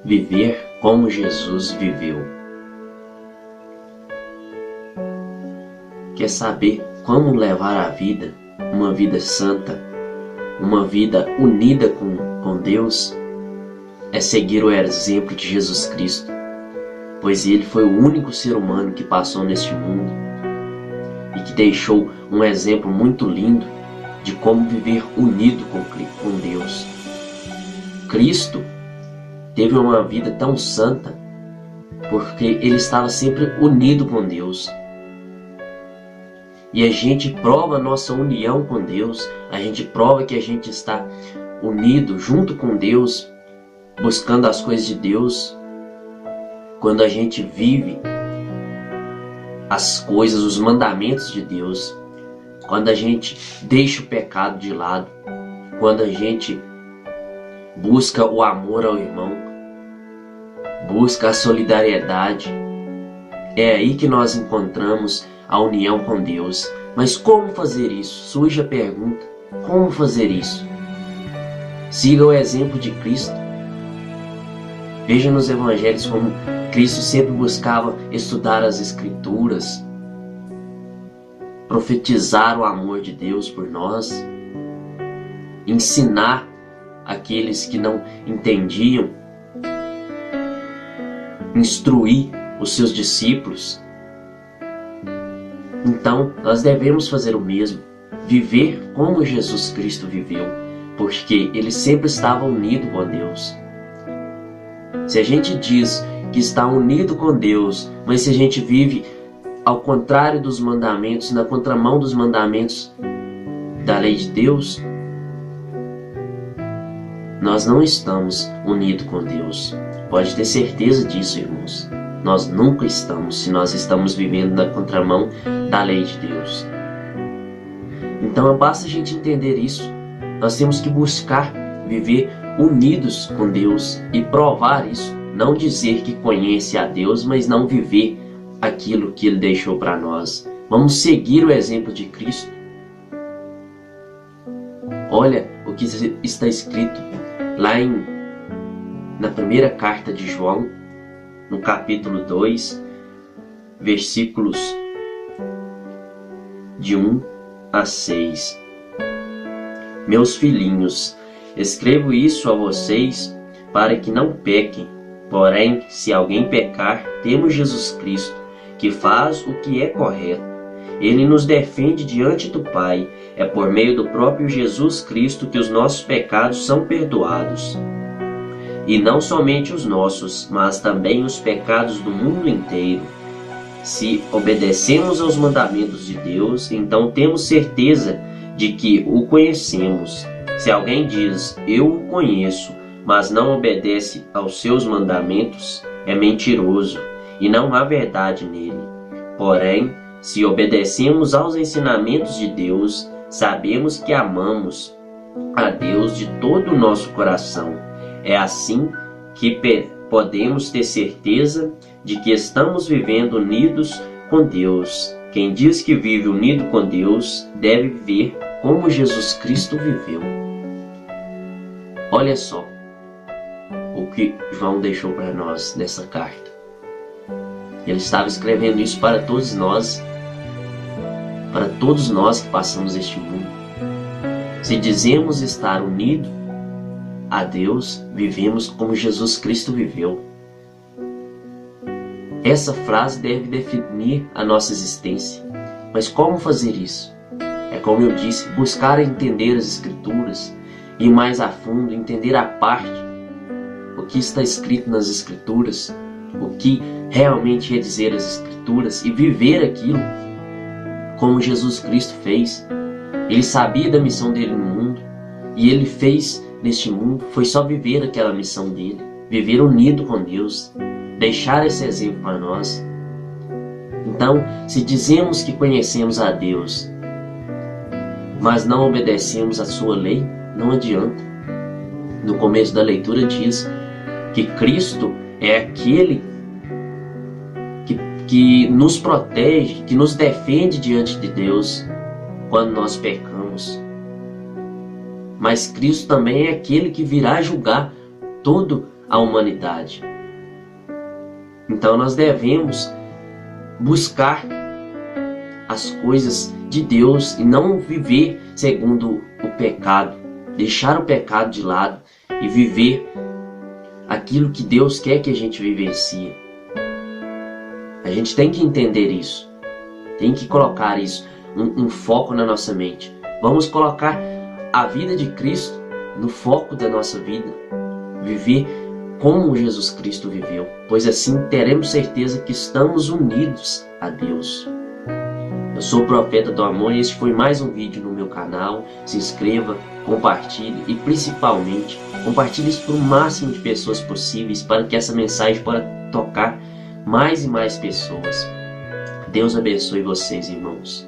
viver como Jesus viveu. Quer saber como levar a vida, uma vida santa, uma vida unida com Deus? É seguir o exemplo de Jesus Cristo, pois Ele foi o único ser humano que passou neste mundo e que deixou um exemplo muito lindo de como viver unido com Deus. Cristo teve uma vida tão santa porque Ele estava sempre unido com Deus. E a gente prova a nossa união com Deus, a gente prova que a gente está unido junto com Deus, buscando as coisas de Deus, quando a gente vive as coisas, os mandamentos de Deus, quando a gente deixa o pecado de lado, quando a gente busca o amor ao irmão, busca a solidariedade. É aí que nós encontramos a união com Deus. Mas como fazer isso? Surge a pergunta: como fazer isso? Siga o exemplo de Cristo. Veja nos evangelhos como Cristo sempre buscava estudar as Escrituras, profetizar o amor de Deus por nós, ensinar aqueles que não entendiam, instruir os seus discípulos. Então, nós devemos fazer o mesmo, viver como Jesus Cristo viveu, porque Ele sempre estava unido com Deus. Se a gente diz que está unido com Deus, mas se a gente vive ao contrário dos mandamentos, na contramão dos mandamentos da lei de Deus, nós não estamos unidos com Deus. Pode ter certeza disso, irmãos. Nós nunca estamos, se nós estamos vivendo na contramão da lei de Deus. Então, basta a gente entender isso. Nós temos que buscar viver unidos com Deus e provar isso. Não dizer que conhece a Deus, mas não viver aquilo que Ele deixou para nós. Vamos seguir o exemplo de Cristo. Olha o que está escrito lá na primeira carta de João, no capítulo 2, versículos de 1 a 6. Meus filhinhos, escrevo isso a vocês para que não pequem. Porém, se alguém pecar, temos Jesus Cristo, que faz o que é correto. Ele nos defende diante do Pai. É por meio do próprio Jesus Cristo que os nossos pecados são perdoados. E não somente os nossos, mas também os pecados do mundo inteiro. Se obedecemos aos mandamentos de Deus, então temos certeza de que o conhecemos. Se alguém diz, eu o conheço, mas não obedece aos seus mandamentos, é mentiroso, e não há verdade nele. Porém, se obedecemos aos ensinamentos de Deus, sabemos que amamos a Deus de todo o nosso coração. É assim que podemos ter certeza de que estamos vivendo unidos com Deus. Quem diz que vive unido com Deus deve viver como Jesus Cristo viveu. Olha só o que João deixou para nós nessa carta. Ele estava escrevendo isso para todos nós que passamos este mundo. Se dizemos estar unidos a Deus, vivemos como Jesus Cristo viveu. Essa frase deve definir a nossa existência. Mas como fazer isso? É como eu disse, buscar entender as Escrituras, ir mais a fundo, entender a parte, o que está escrito nas Escrituras, o que realmente quer dizer as Escrituras e viver aquilo como Jesus Cristo fez. Ele sabia da missão dele no mundo e ele fez neste mundo, foi só viver aquela missão dele, viver unido com Deus, deixar esse exemplo para nós. Então, se dizemos que conhecemos a Deus, mas não obedecemos a sua lei, não adianta. No começo da leitura diz que Cristo é aquele que nos protege, que nos defende diante de Deus quando nós pecamos. Mas Cristo também é aquele que virá julgar toda a humanidade. Então nós devemos buscar as coisas de Deus e não viver segundo o pecado, deixar o pecado de lado e viver aquilo que Deus quer que a gente vivencie. A gente tem que entender isso, tem que colocar isso, um foco na nossa mente. Vamos colocar a vida de Cristo no foco da nossa vida, viver como Jesus Cristo viveu, pois assim teremos certeza que estamos unidos a Deus. Eu sou o Profeta do Amor e este foi mais um vídeo no meu canal. Se inscreva, compartilhe e principalmente compartilhe isso para o máximo de pessoas possíveis para que essa mensagem possa tocar mais e mais pessoas. Deus abençoe vocês, irmãos.